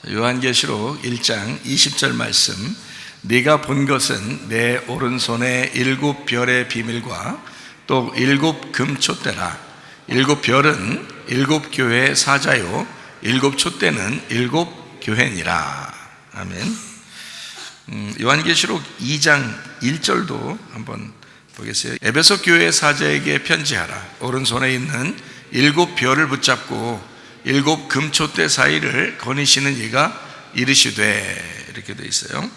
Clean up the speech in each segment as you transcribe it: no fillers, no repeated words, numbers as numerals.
요한계시록 1장 20절 말씀, 네가 본 것은 내 오른손에 7 별의 비밀과 또 7 금촛대라. 7 별은 7 교회의 사자요 7 촛대는 7 교회니라. 아멘. 요한계시록 2장 1절도 한번 보겠어요. 에베소 교회의 사자에게 편지하라. 오른손에 있는 7 별을 붙잡고 7 금촛대 사이를 거니시는 이가 이르시되, 이렇게 되어 있어요.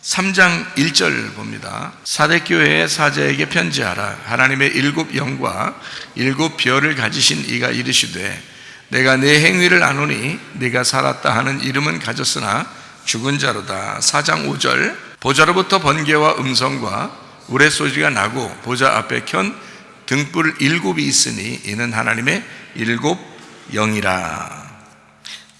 3장 1절 봅니다. 사대교회의 사자에게 편지하라. 하나님의 7 영과 7 별을 가지신 이가 이르시되, 내가 네 행위를 아노니 네가 살았다 하는 이름은 가졌으나 죽은 자로다. 4장 5절, 보좌로부터 번개와 음성과 우레소리가 나고 보좌 앞에 켠 등불 7이 있으니 이는 하나님의 7 영이라.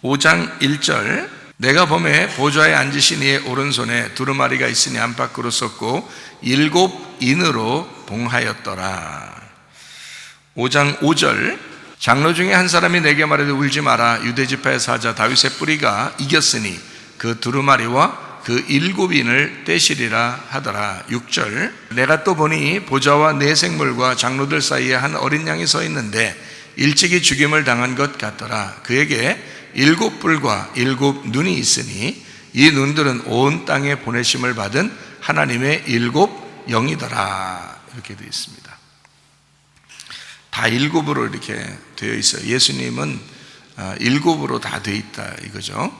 5장 1절, 내가 보매 보좌에 앉으신 이의 오른손에 두루마리가 있으니 안팎으로 섰고 7 인으로 봉하였더라. 5장 5절, 장로 중에 한 사람이 내게 말하되 울지 마라. 유대지파의 사자 다윗의 뿌리가 이겼으니 그 두루마리와 그 7 인을 떼시리라 하더라. 6절, 내가 또 보니 보좌와 네 생물과 장로들 사이에 한 어린 양이 서 있는데 일찍이 죽임을 당한 것 같더라. 그에게 7 뿔과 7 눈이 있으니 이 눈들은 온 땅에 보내심을 받은 하나님의 7 영이더라. 이렇게 되어 있습니다. 다 7으로 이렇게 되어 있어요. 예수님은 7으로 다 되어 있다 이거죠.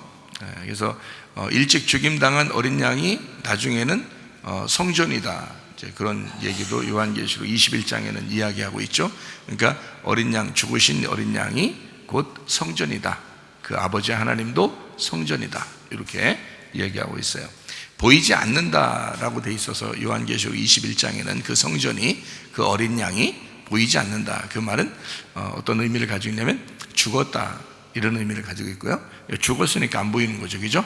그래서 일찍 죽임당한 어린 양이 나중에는 성전이다, 그런 얘기도 요한계시록 21장에는 이야기하고 있죠. 그러니까 어린 양, 죽으신 어린 양이 곧 성전이다. 그 아버지 하나님도 성전이다, 이렇게 얘기하고 있어요. 보이지 않는다라고 돼 있어서 요한계시록 21장에는 그 성전이, 그 어린 양이 보이지 않는다. 그 말은 어떤 의미를 가지고 있냐면 죽었다, 이런 의미를 가지고 있고요. 죽었으니까 안 보이는 거죠, 그죠?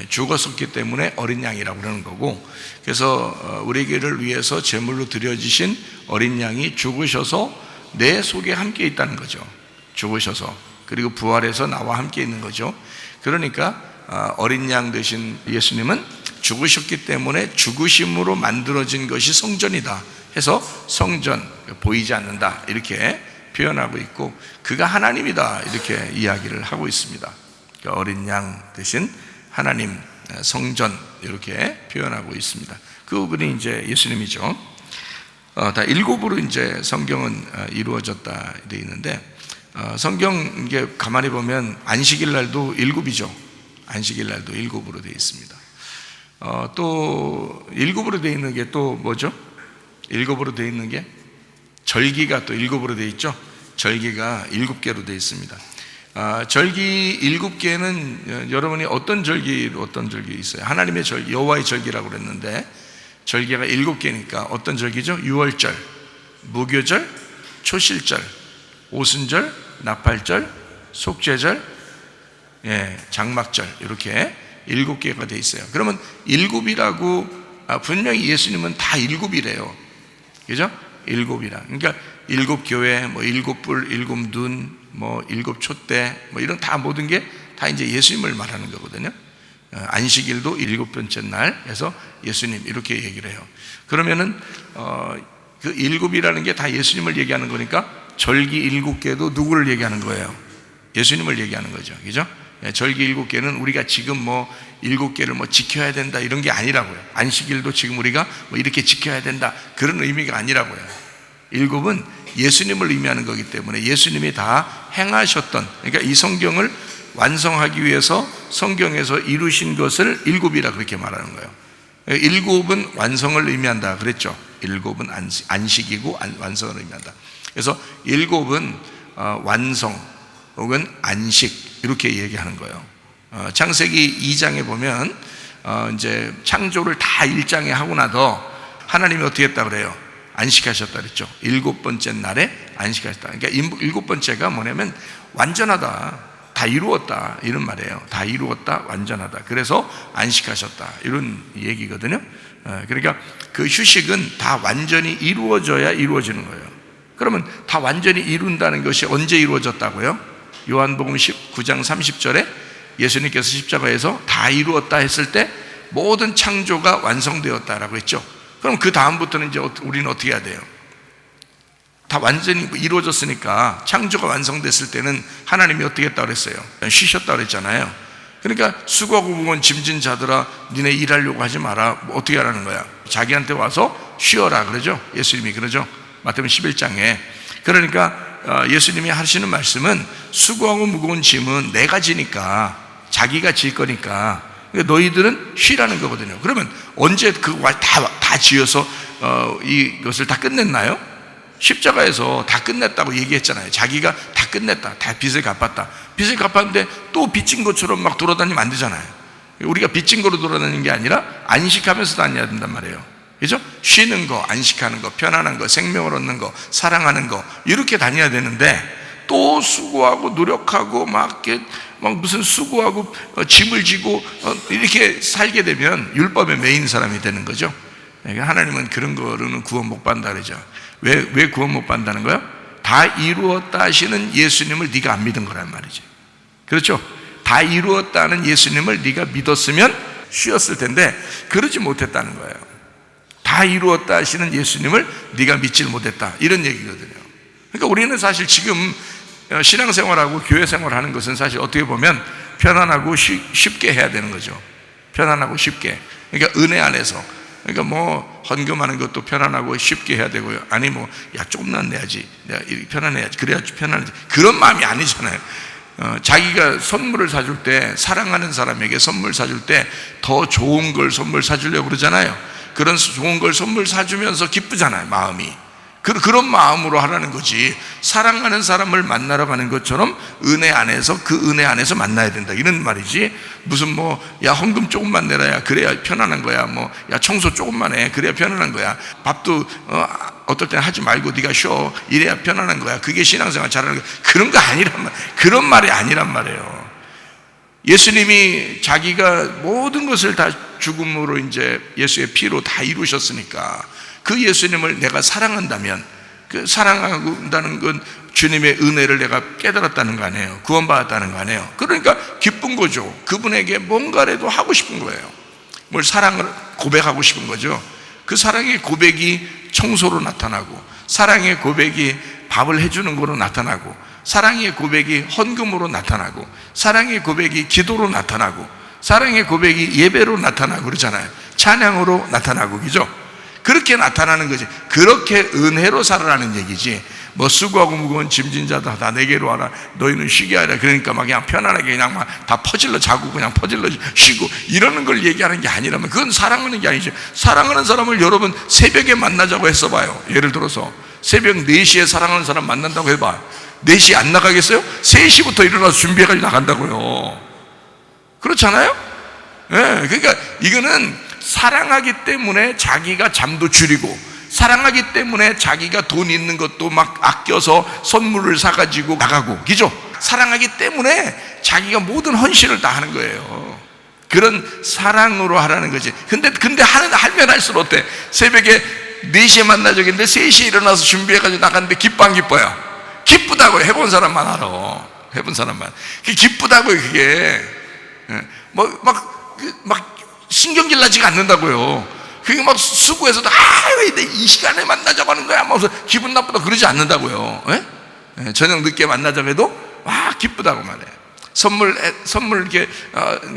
죽었었기 때문에 어린 양이라고 그러는 거고, 그래서 우리에게를 위해서 제물로 드려지신 어린 양이 죽으셔서 내 속에 함께 있다는 거죠. 죽으셔서, 그리고 부활해서 나와 함께 있는 거죠. 그러니까 어린 양 되신 예수님은 죽으셨기 때문에 죽으심으로 만들어진 것이 성전이다 해서 성전, 보이지 않는다, 이렇게 표현하고 있고, 그가 하나님이다, 이렇게 이야기를 하고 있습니다. 그러니까 어린 양 대신 하나님, 성전, 이렇게 표현하고 있습니다. 그분이 이제 예수님이죠. 다 7으로 이제 성경은 이루어졌다 되어 있는데, 성경 이게 가만히 보면 안식일 날도 7이죠. 안식일 날도 7으로 되어 있습니다. 또 7으로 되어 있는 게 또 뭐죠? 7으로 되어 있는 게 절기가 또 7으로 되어 있죠. 절기가 7개로 되어 있습니다. 절기 7개는 여러분이 어떤 절기 있어요? 하나님의 절기, 여호와의 절기라고 그랬는데 절기가 7개니까 어떤 절기죠? 유월절, 무교절, 초실절, 오순절, 나팔절, 속죄절, 장막절, 이렇게 7개가 되어 있어요. 그러면 7이라고 분명히 예수님은 다 7이래요. 그죠? 7이라. 그러니까 7 교회, 7 뿔, 7 눈, 7 촛대, 이런 다 모든 게 다 이제 예수님을 말하는 거거든요. 안식일도 7번째 날 해서 예수님, 이렇게 얘기를 해요. 그러면은 그 7이라는 게 다 예수님을 얘기하는 거니까 절기 7개도 누구를 얘기하는 거예요? 예수님을 얘기하는 거죠. 그죠? 절기 7개는 우리가 지금 7개를 지켜야 된다, 이런 게 아니라고요. 안식일도 지금 우리가 이렇게 지켜야 된다, 그런 의미가 아니라고요. 7은 예수님을 의미하는 거기 때문에 예수님이 다 행하셨던, 그러니까 이 성경을 완성하기 위해서 성경에서 이루신 것을 7이라 그렇게 말하는 거예요. 7은 완성을 의미한다 그랬죠. 7은 안식이고 완성을 의미한다. 그래서 7은 완성 혹은 안식, 이렇게 얘기하는 거예요. 창세기 2장에 보면 이제 창조를 다 1장에 하고 나서 하나님이 어떻게 했다 그래요? 안식하셨다 그랬죠. 7번째 날에 안식하셨다. 그러니까 7번째가 뭐냐면 완전하다, 다 이루었다, 이런 말이에요. 다 이루었다, 완전하다. 그래서 안식하셨다, 이런 얘기거든요. 그러니까 그 휴식은 다 완전히 이루어져야 이루어지는 거예요. 그러면 다 완전히 이룬다는 것이 언제 이루어졌다고요? 요한복음 19장 30절에 예수님께서 십자가에서 다 이루었다 했을 때 모든 창조가 완성되었다라고 했죠. 그럼 그 다음부터는 이제 우리는 어떻게 해야 돼요? 다 완전히 이루어졌으니까 창조가 완성됐을 때는 하나님이 어떻게 했다고 그랬어요? 쉬셨다고 그랬잖아요. 그러니까 수고하고 무거운 짐진 자들아 니네 일하려고 하지 마라. 어떻게 하라는 거야? 자기한테 와서 쉬어라 그러죠. 예수님이 그러죠. 마태복음 11장에. 그러니까 예수님이 하시는 말씀은 수고하고 무거운 짐은 내가 지니까, 자기가 질 거니까 너희들은 쉬라는 거거든요. 그러면 언제 그거 다 지어서 이것을 다 끝냈나요? 십자가에서 다 끝냈다고 얘기했잖아요. 자기가 다 끝냈다, 다 빚을 갚았다. 빚을 갚았는데 또 빚진 것처럼 막 돌아다니면 안 되잖아요. 우리가 빚진 거로 돌아다니는 게 아니라 안식하면서 다녀야 된단 말이에요. 그죠? 쉬는 거, 안식하는 거, 편안한 거, 생명을 얻는 거, 사랑하는 거, 이렇게 다녀야 되는데 또 수고하고 노력하고 막 무슨 수고하고 짐을 지고 이렇게 살게 되면 율법에 매인 사람이 되는 거죠. 그러니까 하나님은 그런 거로는 구원 못 받는다 그러죠. 왜 구원 못 받는다는 거예요? 다 이루었다 하시는 예수님을 네가 안 믿은 거란 말이죠. 그렇죠? 다 이루었다는 예수님을 네가 믿었으면 쉬었을 텐데 그러지 못했다는 거예요. 다 이루었다 하시는 예수님을 네가 믿질 못했다, 이런 얘기거든요. 그러니까 우리는 사실 지금 신앙생활하고 교회생활하는 것은 사실 어떻게 보면 편안하고 쉽게 해야 되는 거죠. 편안하고 쉽게. 그러니까 은혜 안에서, 그러니까 뭐 헌금하는 것도 편안하고 쉽게 해야 되고요. 아니 뭐 야 조금만 내야지, 내가 이렇게 편안해야지, 그래야지 편안하지, 그런 마음이 아니잖아요. 자기가 선물을 사줄 때, 사랑하는 사람에게 선물 사줄 때 더 좋은 걸 선물 사주려고 그러잖아요. 그런 좋은 걸 선물 사주면서 기쁘잖아요, 마음이. 그런 마음으로 하라는 거지. 사랑하는 사람을 만나러 가는 것처럼 은혜 안에서, 그 은혜 안에서 만나야 된다, 이런 말이지. 무슨 뭐 야 헌금 조금만 내라야 그래야 편안한 거야, 뭐 야 청소 조금만 해 그래야 편안한 거야, 밥도 어떨 때는 하지 말고 네가 쉬어 이래야 편안한 거야, 그게 신앙생활 잘하는 거야, 그런 거 아니란 말, 그런 말이 아니란 말이에요. 예수님이 자기가 모든 것을 다 죽음으로 이제 예수의 피로 다 이루셨으니까 그 예수님을 내가 사랑한다면, 그 사랑한다는 건 주님의 은혜를 내가 깨달았다는 거 아니에요. 구원받았다는 거 아니에요. 그러니까 기쁜 거죠. 그분에게 뭔가라도 하고 싶은 거예요. 뭘 사랑을 고백하고 싶은 거죠. 그 사랑의 고백이 청소로 나타나고, 사랑의 고백이 밥을 해주는 거로 나타나고, 사랑의 고백이 헌금으로 나타나고, 사랑의 고백이 기도로 나타나고, 사랑의 고백이 예배로 나타나고 그러잖아요. 찬양으로 나타나고, 그죠? 그렇게 나타나는 거지. 그렇게 은혜로 살아라는 얘기지. 뭐 수고하고 무거운 짐진 자다 다 내게로 와라, 너희는 쉬게 하라. 그러니까 막 그냥 편안하게 그냥 막 다 퍼질러 자고 그냥 퍼질러 쉬고 이러는 걸 얘기하는 게 아니라면 그건 사랑하는 게 아니지. 사랑하는 사람을 여러분 새벽에 만나자고 했어 봐요. 예를 들어서 새벽 4시에 사랑하는 사람 만난다고 해봐. 4시 안 나가겠어요? 3시부터 일어나서 준비해가지고 나간다고요. 그렇잖아요? 네, 그러니까 이거는 사랑하기 때문에 자기가 잠도 줄이고, 사랑하기 때문에 자기가 돈 있는 것도 막 아껴서 선물을 사가지고 나가고, 그죠? 사랑하기 때문에 자기가 모든 헌신을 다 하는 거예요. 그런 사랑으로 하라는 거지. 근데 하면 할수록 어때? 새벽에 4시에 만나자고 했는데 3시에 일어나서 준비해가지고 나갔는데 기뻐 안 기뻐요? 기쁘다고요. 해본 사람만 알아. 해본 사람만. 그게 기쁘다고요, 그게. 막 신경질 나지가 않는다고요. 그게 막 수고해서도 왜 이 시간에 만나자고 하는 거야 막 기분 나쁘다 그러지 않는다고요. 저녁 늦게 만나자고 해도 와 기쁘다고 말해. 선물 이렇게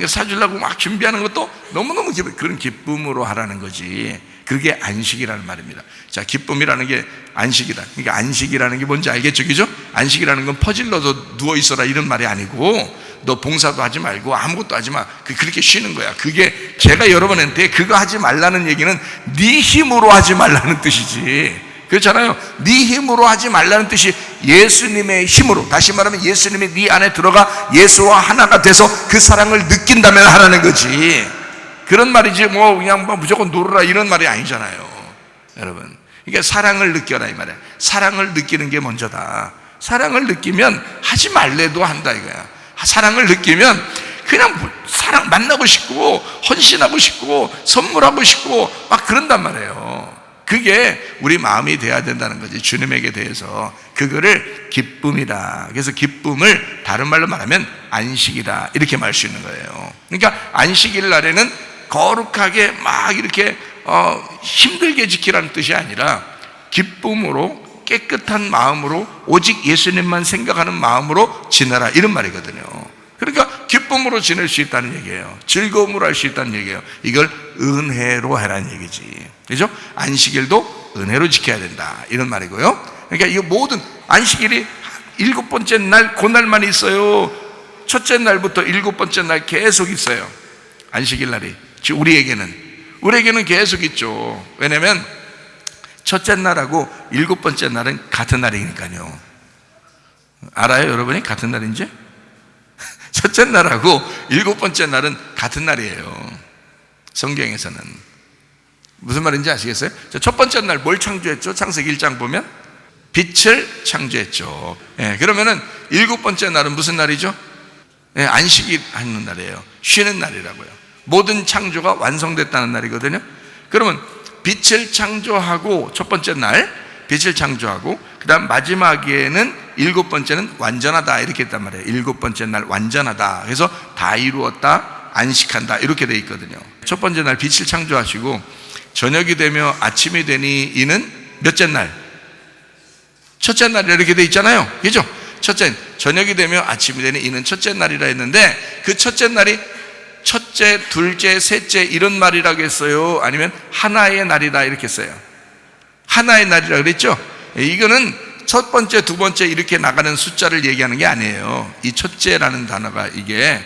사주려고 막 준비하는 것도 너무너무 그런 기쁨으로 하라는 거지. 그게 안식이라는 말입니다. 자, 기쁨이라는 게 안식이다. 그러니까 안식이라는 게 뭔지 알겠죠, 그죠? 안식이라는 건 퍼질러서 누워 있어라 이런 말이 아니고, 너 봉사도 하지 말고 아무것도 하지 마, 그렇게 쉬는 거야. 그게 제가 여러분한테 그거 하지 말라는 얘기는 네 힘으로 하지 말라는 뜻이지. 그렇잖아요. 네 힘으로 하지 말라는 뜻이 예수님의 힘으로, 다시 말하면 예수님이 네 안에 들어가 예수와 하나가 돼서 그 사랑을 느낀다면 하라는 거지. 그런 말이지 뭐 그냥 뭐 무조건 놀아라 이런 말이 아니잖아요, 여러분. 그러니까 사랑을 느껴라 이 말이야. 사랑을 느끼는 게 먼저다. 사랑을 느끼면 하지 말래도 한다 이거야. 사랑을 느끼면 그냥 사랑 만나고 싶고 헌신하고 싶고 선물하고 싶고 막 그런단 말이에요. 그게 우리 마음이 돼야 된다는 거지. 주님에게 대해서 그거를 기쁨이다. 그래서 기쁨을 다른 말로 말하면 안식이다, 이렇게 말할 수 있는 거예요. 그러니까 안식일 날에는 거룩하게 막 이렇게 힘들게 지키라는 뜻이 아니라 기쁨으로, 깨끗한 마음으로, 오직 예수님만 생각하는 마음으로 지내라, 이런 말이거든요. 그러니까 기쁨으로 지낼 수 있다는 얘기예요. 즐거움으로 할 수 있다는 얘기예요. 이걸 은혜로 하라는 얘기지. 그죠? 안식일도 은혜로 지켜야 된다, 이런 말이고요. 그러니까 이 모든 안식일이 7번째 날, 그날만 있어요? 첫째 날부터 7번째 날 계속 있어요, 안식일 날이. 우리에게는 계속 있죠. 왜냐면 첫째 날하고 7번째 날은 같은 날이니까요. 알아요, 여러분이 같은 날인지? 첫째 날하고 7번째 날은 같은 날이에요, 성경에서는. 무슨 말인지 아시겠어요? 첫 번째 날 뭘 창조했죠? 창세기 1장 보면 빛을 창조했죠. 그러면은 7번째 날은 무슨 날이죠? 안식일 하는 날이에요. 쉬는 날이라고요. 모든 창조가 완성됐다는 날이거든요. 그러면 빛을 창조하고, 첫 번째 날 빛을 창조하고, 그 다음 마지막에는 7번째는 완전하다, 이렇게 했단 말이에요. 7번째 날 완전하다. 그래서 다 이루었다, 안식한다, 이렇게 돼 있거든요. 첫 번째 날 빛을 창조하시고 저녁이 되며 아침이 되니 이는 몇째 날? 첫째 날, 이렇게 돼 있잖아요. 그죠? 저녁이 되며 아침이 되니 이는 첫째 날이라 했는데, 그 첫째 날이 첫째, 둘째, 셋째 이런 말이라고 했어요? 아니면 하나의 날이다, 이렇게 했어요? 하나의 날이라고 그랬죠? 이거는 첫 번째, 두 번째 이렇게 나가는 숫자를 얘기하는 게 아니에요. 이 첫째라는 단어가 이게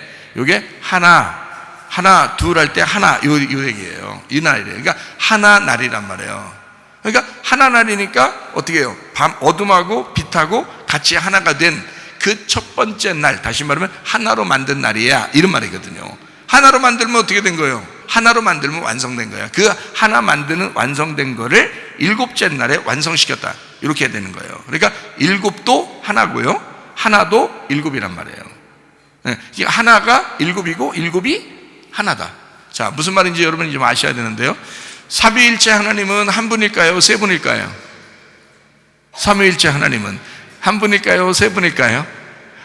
하나, 둘 할 때 하나, 요 얘기예요. 이 날이에요. 그러니까 하나 날이란 말이에요. 그러니까 하나 날이니까 어떻게 해요? 밤, 어둠하고 빛하고 같이 하나가 된 그 첫 번째 날, 다시 말하면 하나로 만든 날이야, 이런 말이거든요. 하나로 만들면 어떻게 된 거예요? 하나로 만들면 완성된 거야. 그 하나 만드는 완성된 거를 7째 날에 완성시켰다, 이렇게 해야 되는 거예요. 그러니까 7도 하나고요, 하나도 7이란 말이에요. 하나가 7이고 7이 하나다. 자, 무슨 말인지 여러분이 좀 아셔야 되는데요. 삼위일체 하나님은 한 분일까요? 세 분일까요? 삼위일체 하나님은 한 분일까요? 세 분일까요?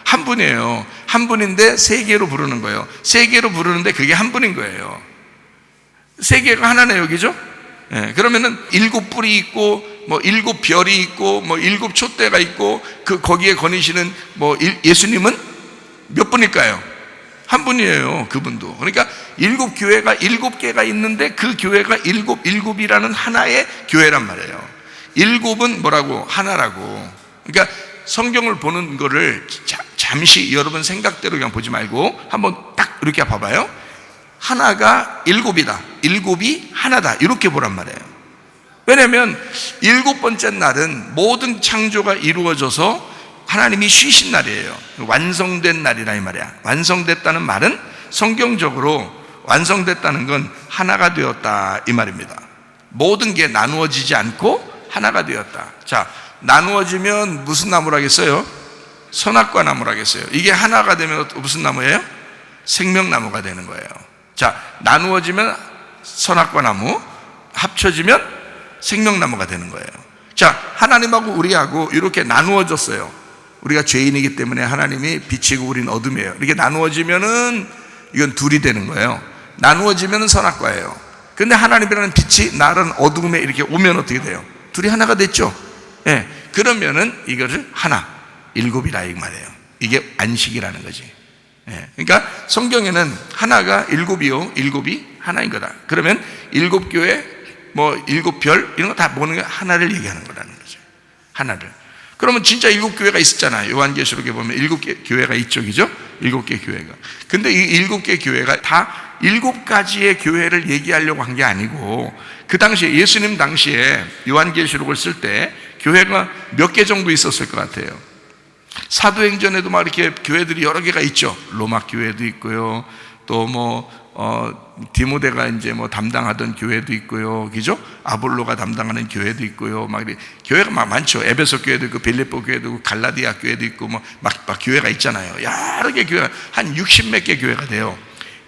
한 분이에요. 한 분인데 세 개로 부르는 거예요. 세 개로 부르는데 그게 한 분인 거예요. 세 개가 하나네요, 그죠? 그러면은 7뿔이 있고, 뭐 7별이 있고, 뭐 7촛대가 있고, 거기에 거니시는 예수님은 몇 분일까요? 한 분이에요, 그분도. 그러니까 7교회가 7개가 있는데 그 교회가 7이라는 하나의 교회란 말이에요. 7은 뭐라고? 하나라고. 그러니까 성경을 보는 거를 잠시 여러분 생각대로 그냥 보지 말고 한번 딱 이렇게 봐봐요. 하나가 7이다, 7이 하나다, 이렇게 보란 말이에요. 왜냐하면 7번째 날은 모든 창조가 이루어져서 하나님이 쉬신 날이에요. 완성된 날이라, 이 말이야. 완성됐다는 말은 성경적으로 완성됐다는 건 하나가 되었다, 이 말입니다. 모든 게 나누어지지 않고 하나가 되었다. 자, 나누어지면 무슨 나무라 하겠어요? 선악과 나무라 하겠어요? 이게 하나가 되면 무슨 나무예요? 생명나무가 되는 거예요. 자, 나누어지면 선악과 나무, 합쳐지면 생명나무가 되는 거예요. 자, 하나님하고 우리하고 이렇게 나누어졌어요. 우리가 죄인이기 때문에 하나님이 빛이고 우리는 어둠이에요. 이렇게 나누어지면은 이건 둘이 되는 거예요. 나누어지면은 선악과예요. 근데 하나님이라는 빛이 나라는 어둠에 이렇게 오면 어떻게 돼요? 둘이 하나가 됐죠. 그러면은 이거를 하나, 7이라, 이 말이에요. 이게 안식이라는 거지. 그러니까 성경에는 하나가 7이요, 7이 하나인 거다. 그러면 7교회, 7별 이런 거 다 모는 게 하나를 얘기하는 거라는 거죠. 하나를. 그러면 진짜 7교회가 있었잖아요. 요한계시록에 보면 7개 교회가 이쪽이죠. 7개 교회가. 근데 이 7개 교회가 다 7가지의 교회를 얘기하려고 한 게 아니고, 그 당시에, 예수님 당시에 요한계시록을 쓸 때 교회가 몇 개 정도 있었을 것 같아요? 사도행전에도 막 이렇게 교회들이 여러 개가 있죠. 로마 교회도 있고요, 또 디모데가 이제 담당하던 교회도 있고요, 그죠? 아볼로가 담당하는 교회도 있고요, 막 교회가 막 많죠. 에베소 교회도 있고, 빌립보 교회도 있고, 갈라디아 교회도 있고, 막 교회가 있잖아요. 여러 개 교회가, 한 60몇 개 교회가 돼요.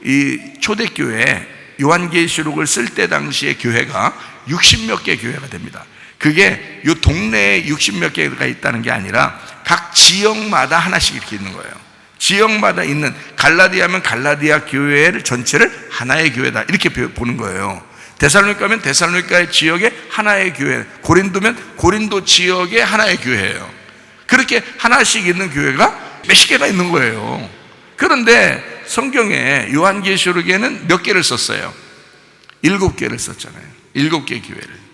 이 초대교회, 요한계시록을 쓸 때 당시에 교회가 60몇 개 교회가 됩니다. 그게 요 동네에 60몇 개가 있다는 게 아니라 각 지역마다 하나씩 이렇게 있는 거예요. 지역마다 있는, 갈라디아면 갈라디아 교회를 전체를 하나의 교회다 이렇게 보는 거예요. 데살로니가면 데살로니가의 지역의 하나의 교회, 고린도면 고린도 지역의 하나의 교회예요. 그렇게 하나씩 있는 교회가 몇십 개가 있는 거예요. 그런데 성경에 요한계시록에는 몇 개를 썼어요? 7개를 썼잖아요. 7개 교회를.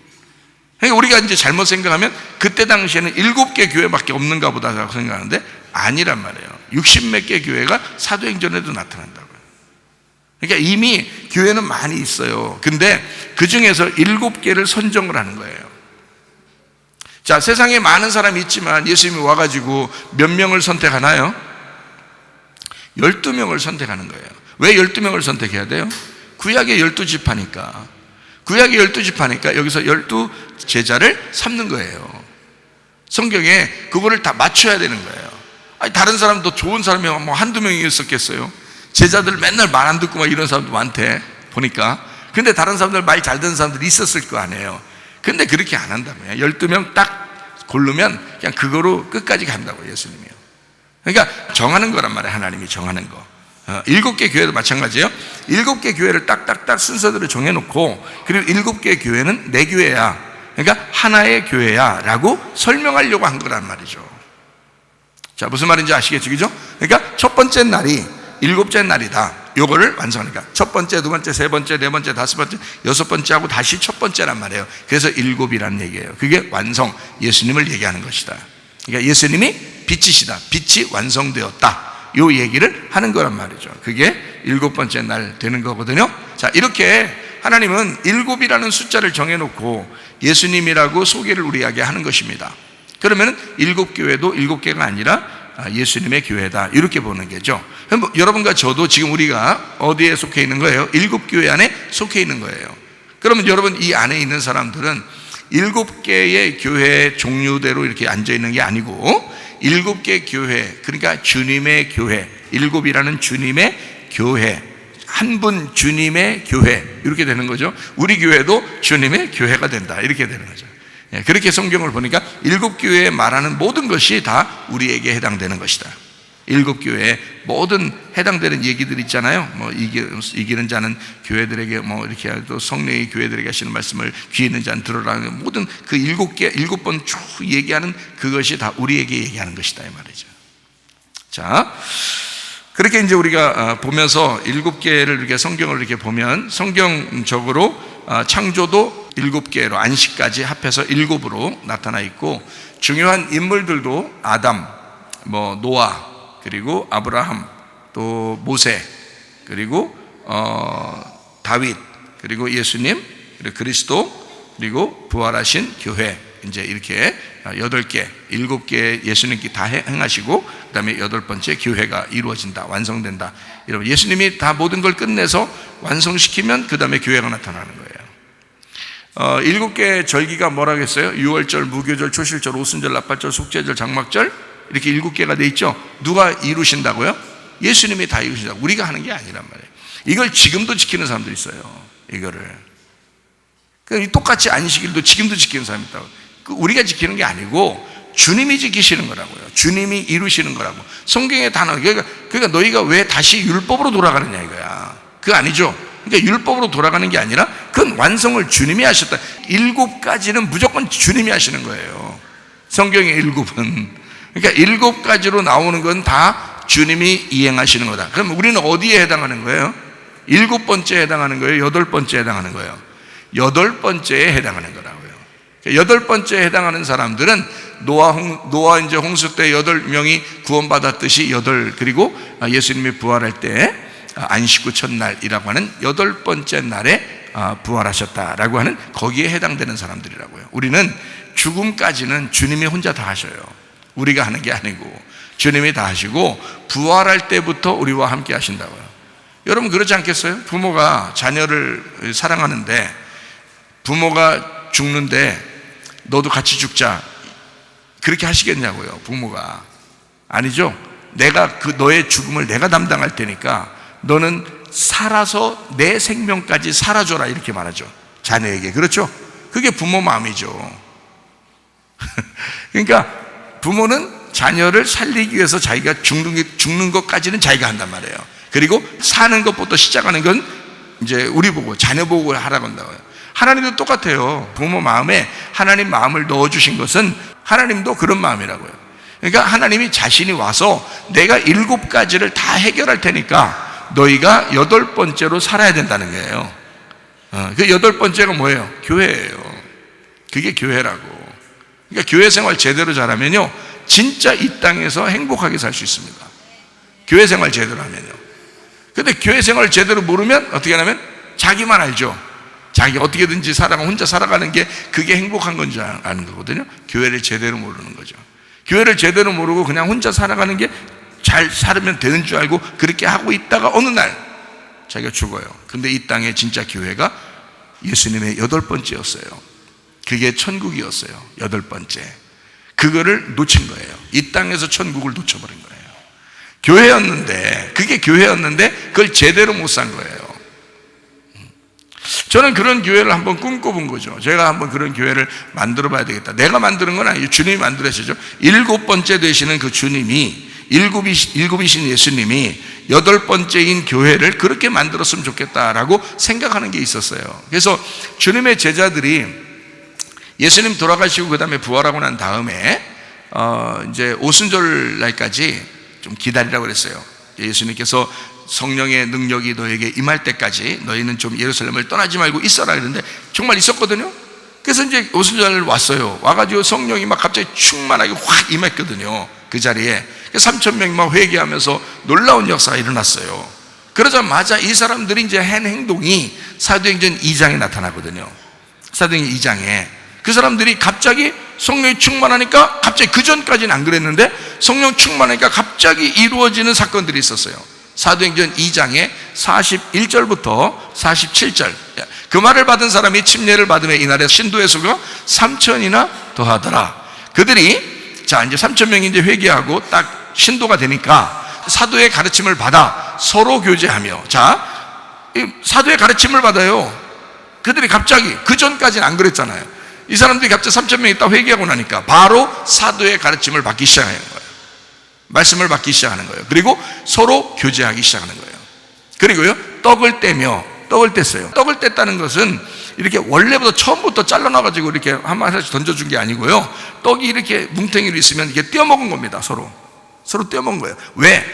그러니까 우리가 이제 잘못 생각하면 그때 당시에는 7개 교회밖에 없는가 보다 생각하는데 아니란 말이에요. 60몇 개 교회가 사도행전에도 나타난다고요. 그러니까 이미 교회는 많이 있어요. 근데 그 중에서 7개를 선정을 하는 거예요. 자, 세상에 많은 사람이 있지만 예수님이 와가지고 몇 명을 선택하나요? 12명을 선택하는 거예요. 왜 12명을 선택해야 돼요? 구약의 12지파니까. 구약의 12지파니까 여기서 12제자를 삼는 거예요. 성경에 그거를 다 맞춰야 되는 거예요. 아니, 다른 사람도 좋은 사람이 뭐 한두 명이 있었겠어요? 제자들 맨날 말 안 듣고 막 이런 사람도 많대 보니까. 근데 다른 사람들 말 잘 듣는 사람들이 있었을 거 아니에요. 근데 그렇게 안 한다고요. 12명 딱 고르면 그냥 그거로 끝까지 간다고요, 예수님이요. 그러니까 정하는 거란 말이에요. 하나님이 정하는 거. 7개 교회도 마찬가지예요. 7개 교회를 딱딱딱 순서대로 정해놓고, 그리고 7개 교회는 내 교회야, 그러니까 하나의 교회야 라고 설명하려고 한 거란 말이죠. 자, 무슨 말인지 아시겠죠? 그죠? 그러니까 첫 번째 날이 7째 날이다. 요거를 완성하니까 첫 번째, 두 번째, 세 번째, 네 번째, 다섯 번째, 여섯 번째 하고 다시 첫 번째란 말이에요. 그래서 7이라는 얘기예요. 그게 완성, 예수님을 얘기하는 것이다. 그러니까 예수님이 빛이시다. 빛이 완성되었다. 요 얘기를 하는 거란 말이죠. 그게 7번째 날 되는 거거든요. 자, 이렇게 하나님은 7이라는 숫자를 정해놓고 예수님이라고 소개를 우리에게 하는 것입니다. 그러면 7교회도 7개가 아니라 예수님의 교회다 이렇게 보는 거죠. 여러분과 저도 지금 우리가 어디에 속해 있는 거예요? 7교회 안에 속해 있는 거예요. 그러면 여러분 이 안에 있는 사람들은 7개의 교회 종류대로 이렇게 앉아 있는 게 아니고 7개 교회, 그러니까 주님의 교회, 7이라는 주님의 교회, 한 분 주님의 교회 이렇게 되는 거죠. 우리 교회도 주님의 교회가 된다 이렇게 되는 거죠. 그렇게 성경을 보니까 7교회에 말하는 모든 것이 다 우리에게 해당되는 것이다. 7교회에 모든 해당되는 얘기들 있잖아요. 뭐 이기는 자는 교회들에게 뭐 이렇게 또 성령의 교회들에게 하시는 말씀을 귀 있는 자는 들어라. 모든 그 7번 쭉 얘기하는 그것이 다 우리에게 얘기하는 것이다 이 말이죠. 자, 그렇게 이제 우리가 보면서 7개를 이렇게 성경을 이렇게 보면 성경적으로 창조도 7개로 안식까지 합해서 7으로 나타나 있고, 중요한 인물들도 아담, 뭐 노아, 그리고 아브라함, 또 모세, 그리고 다윗, 그리고 예수님, 그리고 그리스도, 그리고 부활하신 교회, 이제 이렇게 8개, 7개 예수님께 다 행하시고 그 다음에 8번째 교회가 이루어진다, 완성된다. 여러분, 예수님이 다 모든 걸 끝내서 완성시키면 그 다음에 교회가 나타나는 거예요. 7개 절기가 뭐라고 했어요? 유월절, 무교절, 초실절, 오순절, 나팔절, 속죄절, 장막절, 이렇게 7개가 돼 있죠. 누가 이루신다고요? 예수님이 다 이루신다고. 우리가 하는 게 아니란 말이에요. 이걸 지금도 지키는 사람들이 있어요. 이거를 똑같이 안식일도 지금도 지키는 사람이 있다고. 우리가 지키는 게 아니고 주님이 지키시는 거라고요. 주님이 이루시는 거라고. 성경의 단어. 그러니까 너희가 왜 다시 율법으로 돌아가느냐 이거야. 그거 아니죠. 그러니까 율법으로 돌아가는 게 아니라 그건 완성을 주님이 하셨다. 7가지는 무조건 주님이 하시는 거예요. 성경의 7은. 그러니까 7가지로 나오는 건 다 주님이 이행하시는 거다. 그럼 우리는 어디에 해당하는 거예요? 7번째에 해당하는 거예요? 8번째에 해당하는 거예요? 8번째에 해당하는 거라고요. 8번째에 해당하는 사람들은 노아 이제 홍수 때 8명이 구원받았듯이 그리고 예수님이 부활할 때 안식 후 첫날이라고 하는 8번째 날에 부활하셨다라고 하는 거기에 해당되는 사람들이라고요. 우리는 죽음까지는 주님이 혼자 다 하셔요. 우리가 하는 게 아니고 주님이 다 하시고 부활할 때부터 우리와 함께 하신다고요. 여러분 그렇지 않겠어요? 부모가 자녀를 사랑하는데 부모가 죽는데 너도 같이 죽자 그렇게 하시겠냐고요. 부모가. 아니죠. 내가 너의 죽음을 내가 담당할 테니까 너는 살아서 내 생명까지 살아줘라 이렇게 말하죠. 자녀에게. 그렇죠? 그게 부모 마음이죠. 그러니까 부모는 자녀를 살리기 위해서 자기가 죽는 것까지는 자기가 한단 말이에요. 그리고 사는 것부터 시작하는 건 이제 우리 보고, 자녀 보고 하라고 한다고요. 하나님도 똑같아요. 부모 마음에 하나님 마음을 넣어주신 것은 하나님도 그런 마음이라고요. 그러니까 하나님이 자신이 와서 내가 7가지를 다 해결할 테니까 너희가 8번째로 살아야 된다는 거예요. 그 8번째가 뭐예요? 교회예요. 그게 교회라고. 그러니까 교회 생활 제대로 잘하면요, 진짜 이 땅에서 행복하게 살 수 있습니다. 교회 생활 제대로 하면요. 근데 교회 생활 제대로 모르면 어떻게 하냐면 자기만 알죠. 자기 어떻게든지 혼자 살아가는 게 그게 행복한 건 줄 아는 거거든요. 교회를 제대로 모르는 거죠. 교회를 제대로 모르고 그냥 혼자 살아가는 게 잘 살면 되는 줄 알고 그렇게 하고 있다가 어느 날 자기가 죽어요. 근데 이 땅에 진짜 교회가 예수님의 8번째였어요. 그게 천국이었어요. 8번째. 그거를 놓친 거예요. 이 땅에서 천국을 놓쳐버린 거예요. 그게 교회였는데 그걸 제대로 못 산 거예요. 저는 그런 교회를 한번 꿈꿔본 거죠. 제가 한번 그런 교회를 만들어 봐야 되겠다. 내가 만드는 건 아니에요. 주님이 만들으시죠. 7번째 되시는 그 주님이, 일곱이신 예수님이 8번째인 교회를 그렇게 만들었으면 좋겠다라고 생각하는 게 있었어요. 그래서 주님의 제자들이 예수님 돌아가시고 그 다음에 부활하고 난 다음에 이제 오순절 날까지 좀 기다리라고 그랬어요. 예수님께서 성령의 능력이 너에게 임할 때까지 너희는 좀 예루살렘을 떠나지 말고 있어라 그랬는데 정말 있었거든요. 그래서 이제 오순절 왔어요. 와가지고 성령이 막 갑자기 충만하게 확 임했거든요. 그 자리에 3,000명이 막 회개하면서 놀라운 역사가 일어났어요. 그러자마자 이 사람들이 이제 한 행동이 사도행전 2장에 나타나거든요. 사도행전 2장에 그 사람들이 갑자기 성령이 충만하니까, 갑자기 그 전까지는 안 그랬는데 성령 충만하니까 갑자기 이루어지는 사건들이 있었어요. 사도행전 2장에 41절부터 47절. 그 말을 받은 사람이 침례를 받으며 이날에 신도의 수가 3,000이나 더하더라. 그들이 이제 3,000명이 이제 회개하고 딱 신도가 되니까 사도의 가르침을 받아 서로 교제하며, 사도의 가르침을 받아요. 그들이 갑자기, 그 전까지는 안 그랬잖아요. 이 사람들이 갑자기 3,000명이 딱 회개하고 나니까 바로 사도의 가르침을 받기 시작하는 거예요. 말씀을 받기 시작하는 거예요. 그리고 서로 교제하기 시작하는 거예요. 그리고요, 떡을 뗐어요. 떡을 뗐다는 것은 이렇게 원래부터 처음부터 잘라놔가지고 이렇게 한 마리씩 던져준 게 아니고요, 떡이 이렇게 뭉탱이로 있으면 이게 떼어먹은 겁니다. 서로 떼어먹은 거예요. 왜?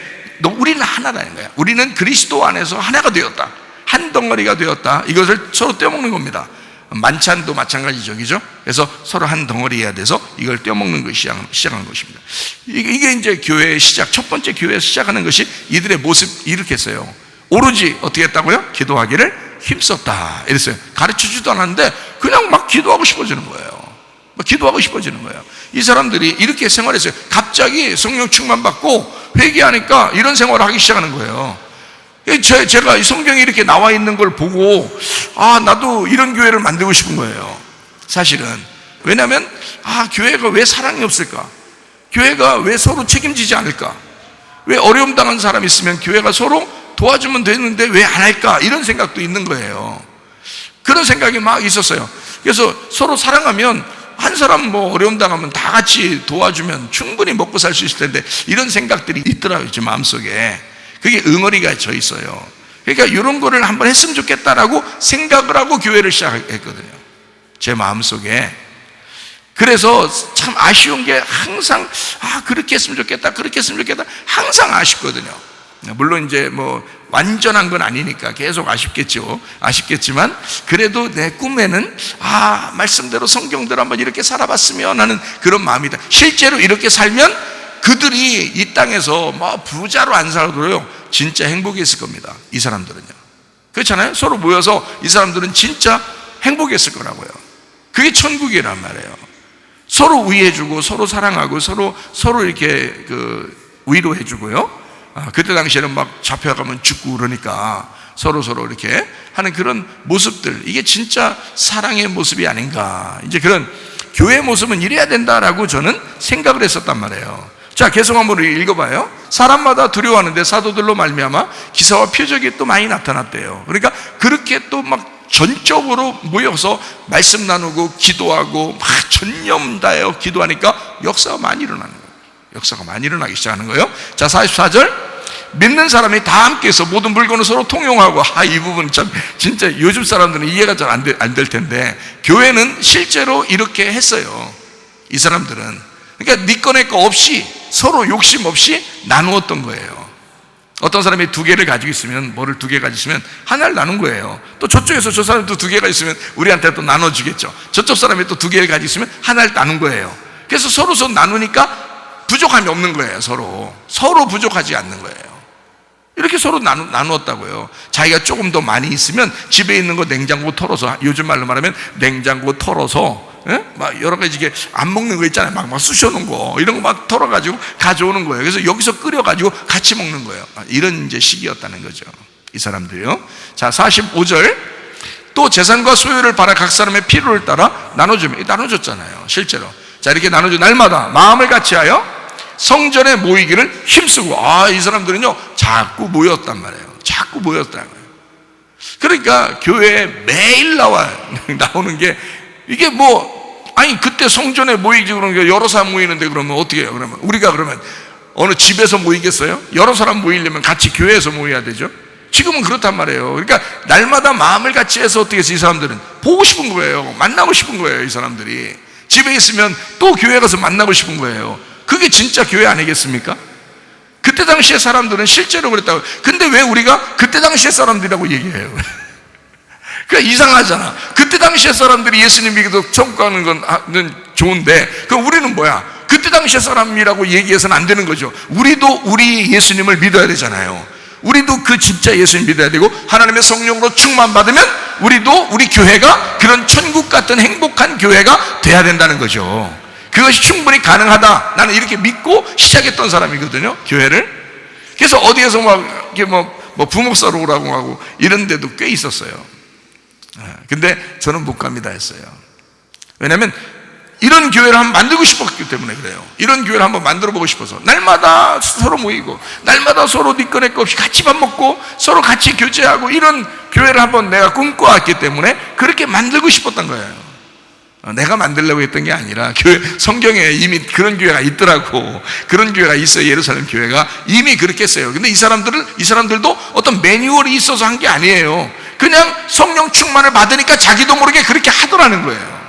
우리는 하나라는 거야. 우리는 그리스도 안에서 하나가 되었다, 한 덩어리가 되었다. 이것을 서로 떼어먹는 겁니다. 만찬도 마찬가지죠, 그죠? 그래서 서로 한 덩어리여야 돼서 이걸 떼어먹는 것이 시작한 것입니다. 이게 이제 교회의 시작, 첫 번째 교회에서 시작하는 것이 이들의 모습 이렇게 했어요. 오로지 어떻게 했다고요? 기도하기를 힘썼다 이랬어요. 가르치지도 않았는데 그냥 막 기도하고 싶어지는 거예요. 이 사람들이 이렇게 생활했어요. 갑자기 성령 충만 받고 회개하니까 이런 생활을 하기 시작하는 거예요. 제가 이 성경에 이렇게 나와 있는 걸 보고 나도 이런 교회를 만들고 싶은 거예요, 사실은. 왜냐하면 교회가 왜 사랑이 없을까? 교회가 왜 서로 책임지지 않을까? 왜 어려움 당한 사람이 있으면 교회가 서로 도와주면 되는데 왜 안 할까? 이런 생각도 있는 거예요. 그런 생각이 막 있었어요. 그래서 서로 사랑하면, 한 사람 어려움 당하면 다 같이 도와주면 충분히 먹고 살 수 있을 텐데, 이런 생각들이 있더라고요, 제 마음속에. 그게 응어리가 져 있어요. 그러니까 이런 거를 한번 했으면 좋겠다라고 생각을 하고 교회를 시작했거든요, 제 마음속에. 그래서 참 아쉬운 게 항상 그렇게 했으면 좋겠다, 항상 아쉽거든요. 물론 이제 완전한 건 아니니까 계속 아쉽겠지만 그래도 내 꿈에는 말씀대로 성경대로 한번 이렇게 살아봤으면 하는 그런 마음이다. 실제로 이렇게 살면 그들이 이 땅에서 부자로 안 살아도요 진짜 행복했을 겁니다. 이 사람들은요, 그렇잖아요. 서로 모여서 이 사람들은 진짜 행복했을 거라고요. 그게 천국이란 말이에요. 서로 위해주고 서로 사랑하고 서로 이렇게 위로해주고요. 그때 당시에는 막 잡혀가면 죽고 그러니까 서로 이렇게 하는 그런 모습들, 이게 진짜 사랑의 모습이 아닌가. 이제 그런 교회의 모습은 이래야 된다라고 저는 생각을 했었단 말이에요. 자, 계속 한번 읽어봐요. 사람마다 두려워하는데 사도들로 말미암아 기사와 표적이 또 많이 나타났대요. 그러니까 그렇게 또 막 전적으로 모여서 말씀 나누고 기도하고 막 전념 다하여 기도하니까 역사가 많이 일어나는 거예요. 역사가 많이 일어나기 시작하는 거예요. 자, 44절. 믿는 사람이 다 함께해서 모든 물건을 서로 통용하고, 이 부분 참 진짜 요즘 사람들은 이해가 잘 안 될 텐데, 교회는 실제로 이렇게 했어요. 이 사람들은. 그러니까 네 거 내 거 없이 서로 욕심 없이 나누었던 거예요. 어떤 사람이 두 개를 가지고 있으면, 뭐를 두 개 가지고 있으면 하나를 나눈 거예요. 또 저쪽에서 저 사람이 또 두 개가 있으면 우리한테 또 나눠주겠죠. 저쪽 사람이 또 두 개를 가지고 있으면 하나를 나눈 거예요. 그래서 서로 나누니까 부족함이 없는 거예요. 서로 부족하지 않는 거예요. 이렇게 서로 나누었다고요. 자기가 조금 더 많이 있으면 집에 있는 거 냉장고 털어서, 요즘 말로 말하면 냉장고 털어서, 막 여러 가지 이게 안 먹는 거 있잖아요. 막 쑤셔놓은 거, 이런 거 막 털어가지고 가져오는 거예요. 그래서 여기서 끓여가지고 같이 먹는 거예요. 이런 이제 시기였다는 거죠. 이 사람들이요. 자, 45절. 또 재산과 소유를 팔아 각 사람의 필요를 따라 나눠줬잖아요. 실제로. 자, 이렇게 나눠줘. 날마다 마음을 같이하여 성전에 모이기를 힘쓰고. 이 사람들은요 자꾸 모였단 말이에요. 자꾸 모였다는 거예요. 그러니까 교회에 매일 나오는 게, 이게 그때 성전에 모이지, 그런 게 여러 사람 모이는데 그러면 어떻게 해요? 그러면 우리가 그러면 어느 집에서 모이겠어요? 여러 사람 모이려면 같이 교회에서 모여야 되죠. 지금은 그렇단 말이에요. 그러니까 날마다 마음을 같이 해서 어떻게 해서 이 사람들은 보고 싶은 거예요. 만나고 싶은 거예요. 이 사람들이 집에 있으면 또 교회 가서 만나고 싶은 거예요. 그게 진짜 교회 아니겠습니까? 그때 당시의 사람들은 실제로 그랬다고. 근데 왜 우리가 그때 당시의 사람들이라고 얘기해요? 그러니까 이상하잖아. 그때 당시의 사람들이 예수님 믿고 천국 가는 건 좋은데, 그럼 우리는 뭐야? 그때 당시의 사람이라고 얘기해서는 안 되는 거죠. 우리도 우리 예수님을 믿어야 되잖아요. 우리도 그 진짜 예수님 믿어야 되고, 하나님의 성령으로 충만받으면 우리도 우리 교회가 그런 천국 같은 행복한 교회가 돼야 된다는 거죠. 그것이 충분히 가능하다, 나는 이렇게 믿고 시작했던 사람이거든요, 교회를. 그래서 어디에서 이렇게 부목사로 오라고 하고 이런 데도 꽤 있었어요. 근데 저는 못 갑니다 했어요. 왜냐하면 이런 교회를 한번 만들고 싶었기 때문에 그래요. 이런 교회를 한번 만들어 보고 싶어서. 날마다 서로 모이고, 날마다 서로 네 거 내 거 없이 같이 밥 먹고, 서로 같이 교제하고, 이런 교회를 한번 내가 꿈꿔왔기 때문에 그렇게 만들고 싶었던 거예요. 내가 만들려고 했던 게 아니라 성경에 이미 그런 교회가 있더라고. 그런 교회가 있어요. 예루살렘 교회가 이미 그렇게 했어요. 근데 이 사람들도 어떤 매뉴얼이 있어서 한 게 아니에요. 그냥 성령 충만을 받으니까 자기도 모르게 그렇게 하더라는 거예요.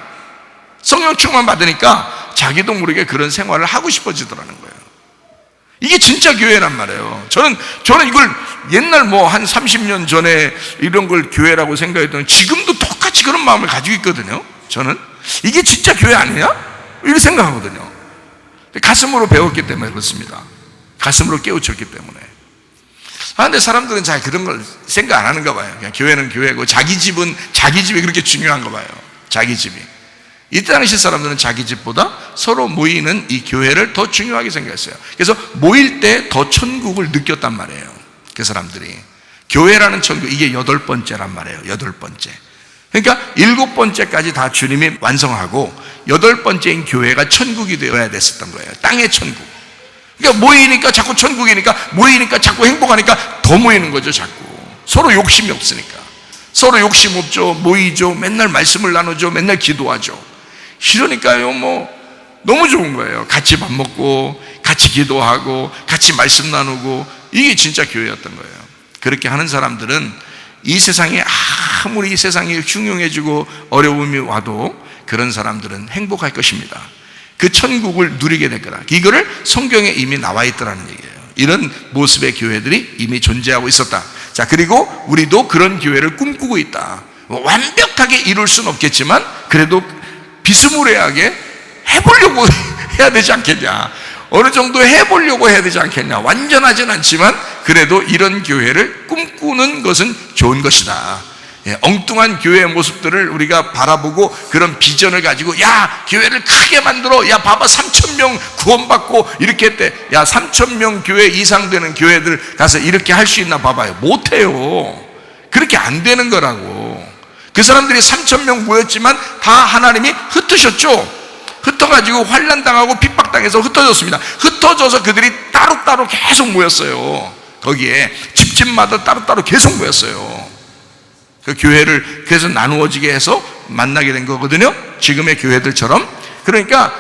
성령 충만 받으니까 자기도 모르게 그런 생활을 하고 싶어지더라는 거예요. 이게 진짜 교회란 말이에요. 저는 이걸 옛날 한 30년 전에 이런 걸 교회라고 생각했더니 지금도 똑같이 그런 마음을 가지고 있거든요. 저는 이게 진짜 교회 아니냐? 이렇게 생각하거든요. 가슴으로 배웠기 때문에 그렇습니다. 가슴으로 깨우쳤기 때문에. 근데 사람들은 잘 그런 걸 생각 안 하는가 봐요. 그냥 교회는 교회고 자기 집이 그렇게 중요한가 봐요. 자기 집이. 이때 당시 사람들은 자기 집보다 서로 모이는 이 교회를 더 중요하게 생각했어요. 그래서 모일 때 더 천국을 느꼈단 말이에요. 그 사람들이. 교회라는 천국, 이게 8번째란 말이에요. 8번째. 그러니까 7번째까지 다 주님이 완성하고 8번째인 교회가 천국이 되어야 됐었던 거예요. 땅의 천국. 그러니까 모이니까 자꾸 천국이니까, 모이니까 자꾸 행복하니까 더 모이는 거죠. 자꾸 서로 욕심이 없으니까. 서로 욕심 없죠. 모이죠. 맨날 말씀을 나누죠. 맨날 기도하죠. 이러니까요 너무 좋은 거예요. 같이 밥 먹고 같이 기도하고 같이 말씀 나누고, 이게 진짜 교회였던 거예요. 그렇게 하는 사람들은 이 세상에 아무리 이 세상이 흉흉해지고 어려움이 와도 그런 사람들은 행복할 것입니다. 그 천국을 누리게 될 거다. 이거를 성경에 이미 나와 있더라는 얘기예요. 이런 모습의 교회들이 이미 존재하고 있었다. 자, 그리고 우리도 그런 교회를 꿈꾸고 있다. 완벽하게 이룰 수는 없겠지만 그래도 비스무리하게 해보려고 해야 되지 않겠냐. 어느 정도 해보려고 해야 되지 않겠냐. 완전하진 않지만 그래도 이런 교회를 꿈꾸는 것은 좋은 것이다. 엉뚱한 교회의 모습들을 우리가 바라보고 그런 비전을 가지고, 야, 교회를 크게 만들어, 야, 봐봐 3,000명 구원받고 이렇게 했대. 야, 3,000명 교회 이상 되는 교회들 가서 이렇게 할 수 있나 봐봐요. 못해요. 그렇게 안 되는 거라고. 그 사람들이 3,000명 모였지만 다 하나님이 흩으셨죠. 흩어가지고 환난당하고 핍박당해서 흩어졌습니다. 흩어져서 그들이 따로따로 계속 모였어요. 거기에 집집마다 따로따로 계속 모였어요. 그 교회를 그래서 나누어지게 해서 만나게 된 거거든요. 지금의 교회들처럼. 그러니까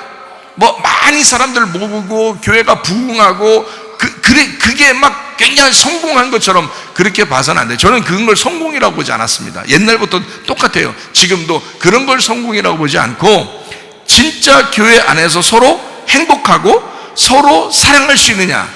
뭐 많이 사람들 모으고 교회가 부흥하고 그게 막 굉장히 성공한 것처럼 그렇게 봐서는 안 돼요. 저는 그런 걸 성공이라고 보지 않았습니다. 옛날부터 똑같아요. 지금도 그런 걸 성공이라고 보지 않고, 진짜 교회 안에서 서로 행복하고 서로 사랑할 수 있느냐,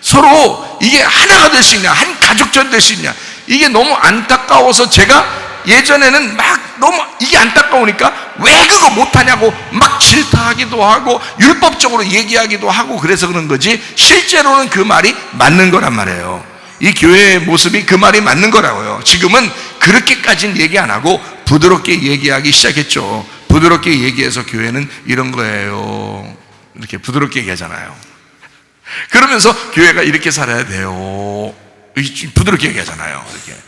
서로 이게 하나가 될 수 있냐, 한 가족처럼 될 수 있냐. 이게 너무 안타까워서 제가 예전에는 막 너무 이게 안타까우니까 왜 그거 못하냐고 막 질타하기도 하고 율법적으로 얘기하기도 하고 그래서 그런 거지, 실제로는 그 말이 맞는 거란 말이에요. 이 교회의 모습이 그 말이 맞는 거라고요. 지금은 그렇게까지는 얘기 안 하고 부드럽게 얘기하기 시작했죠. 부드럽게 얘기해서 교회는 이런 거예요, 이렇게 부드럽게 얘기하잖아요. 그러면서 교회가 이렇게 살아야 돼요, 부드럽게 얘기하잖아요. 이렇게.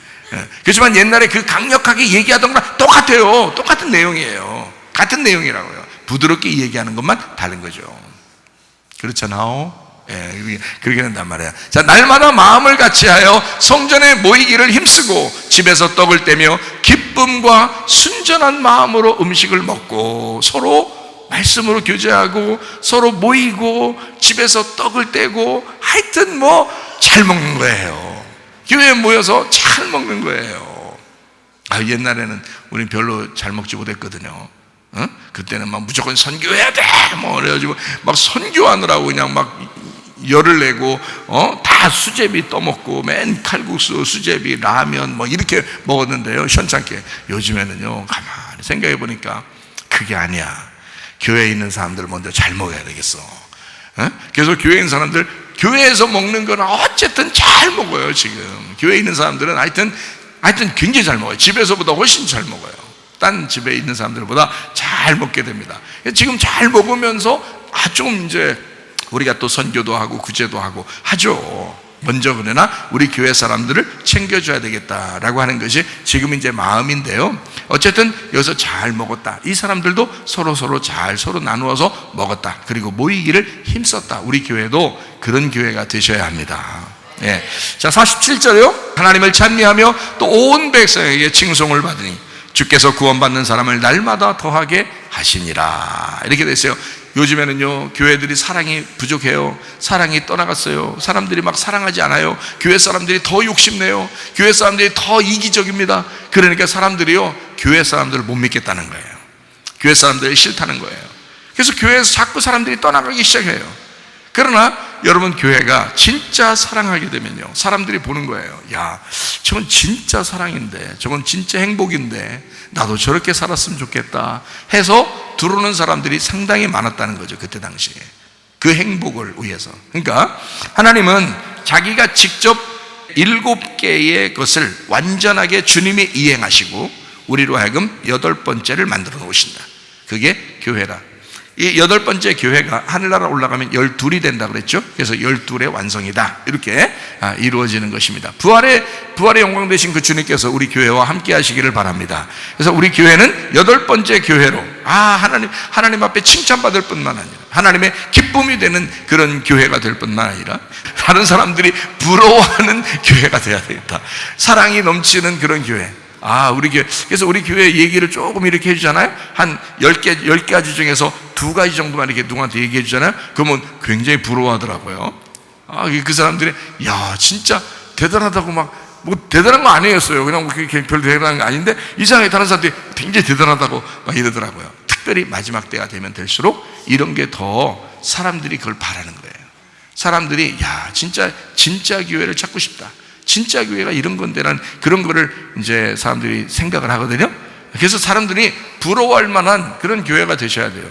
그렇지만 옛날에 그 강력하게 얘기하던 거랑 똑같아요. 똑같은 내용이에요. 같은 내용이라고요. 부드럽게 얘기하는 것만 다른 거죠. 그렇잖아요. 그렇게 된단 말이에요. 자, 날마다 마음을 같이하여 성전에 모이기를 힘쓰고 집에서 떡을 떼며 기쁨과 순전한 마음으로 음식을 먹고 서로 말씀으로 교제하고 서로 모이고 집에서 떡을 떼고 하여튼 뭐 잘 먹는 거예요. 교회에 모여서 잘 먹는 거예요. 옛날에는 우린 별로 잘 먹지 못했거든요. 그때는 막 무조건 선교해야 돼 뭐 그래가지고 막 선교하느라고 그냥 막 열을 내고 다 수제비 떠먹고 맨 칼국수, 수제비, 라면 뭐 이렇게 먹었는데요, 현찮게. 요즘에는요, 가만히 생각해 보니까 그게 아니야. 교회에 있는 사람들 먼저 잘 먹어야 되겠어. 그래서 교회에 있는 사람들, 교회에서 먹는 거는 어쨌든 잘 먹어요. 지금 교회에 있는 사람들은 하여튼 굉장히 잘 먹어요. 집에서보다 훨씬 잘 먹어요. 딴 집에 있는 사람들보다 잘 먹게 됩니다. 지금 잘 먹으면서 좀 이제 우리가 또 선교도 하고 구제도 하고 하죠. 먼저 그러나 우리 교회 사람들을 챙겨줘야 되겠다라고 하는 것이 지금 이제 마음인데요. 어쨌든 여기서 잘 먹었다. 이 사람들도 서로 잘 서로 나누어서 먹었다. 그리고 모이기를 힘썼다. 우리 교회도 그런 교회가 되셔야 합니다. 예. 자, 47절이요. 하나님을 찬미하며 또 온 백성에게 칭송을 받으니 주께서 구원받는 사람을 날마다 더하게 하시니라. 이렇게 됐어요. 요즘에는요, 교회들이 사랑이 부족해요. 사랑이 떠나갔어요. 사람들이 막 사랑하지 않아요. 교회 사람들이 더 욕심내요. 교회 사람들이 더 이기적입니다. 그러니까 사람들이요, 교회 사람들을 못 믿겠다는 거예요. 교회 사람들이 싫다는 거예요. 그래서 교회에서 자꾸 사람들이 떠나가기 시작해요. 그러나 여러분, 교회가 진짜 사랑하게 되면요, 사람들이 보는 거예요. 야, 저건 진짜 사랑인데, 저건 진짜 행복인데 나도 저렇게 살았으면 좋겠다 해서 들어오는 사람들이 상당히 많았다는 거죠. 그때 당시에 그 행복을 위해서. 그러니까 하나님은 자기가 직접 7개의 것을 완전하게 주님이 이행하시고 우리로 하여금 8번째를 만들어 놓으신다. 그게 교회라. 이 8번째 교회가 하늘나라 올라가면 12이 된다 그랬죠. 그래서 12의 완성이다, 이렇게 이루어지는 것입니다. 부활의 영광 되신 그 주님께서 우리 교회와 함께 하시기를 바랍니다. 그래서 우리 교회는 8번째 교회로 하나님 앞에 칭찬받을 뿐만 아니라 하나님의 기쁨이 되는 그런 교회가 될 뿐만 아니라 다른 사람들이 부러워하는 교회가 되어야 되겠다. 사랑이 넘치는 그런 교회. 우리 교회. 그래서 우리 교회 얘기를 조금 이렇게 해주잖아요. 한 10가지 중에서 2가지 정도만 이렇게 누구한테 얘기해 주잖아요. 그러면 굉장히 부러워하더라고요. 그 사람들이, 야, 진짜 대단하다고 뭐 대단한 거 아니었어요. 그냥 별로 대단한 거 아닌데 이상하게 다른 사람들이 굉장히 대단하다고 막 이러더라고요. 특별히 마지막 때가 되면 될수록 이런 게 더 사람들이 그걸 바라는 거예요. 사람들이, 야, 진짜 교회를 찾고 싶다. 진짜 교회가 이런 건데라는 그런 거를 이제 사람들이 생각을 하거든요. 그래서 사람들이 부러워할 만한 그런 교회가 되셔야 돼요.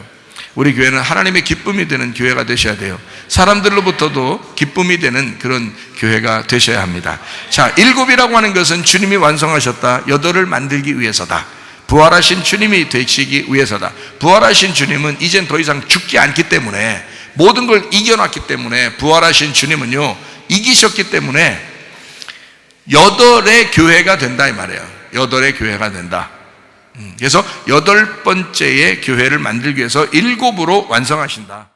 우리 교회는 하나님의 기쁨이 되는 교회가 되셔야 돼요. 사람들로부터도 기쁨이 되는 그런 교회가 되셔야 합니다. 자, 7이라고 하는 것은 주님이 완성하셨다. 8을 만들기 위해서다. 부활하신 주님이 되시기 위해서다. 부활하신 주님은 이젠 더 이상 죽지 않기 때문에, 모든 걸 이겨놨기 때문에, 부활하신 주님은요, 이기셨기 때문에 8의 교회가 된다 이 말이에요. 8의 교회가 된다. 그래서 8번째의 교회를 만들기 위해서 7으로 완성하신다.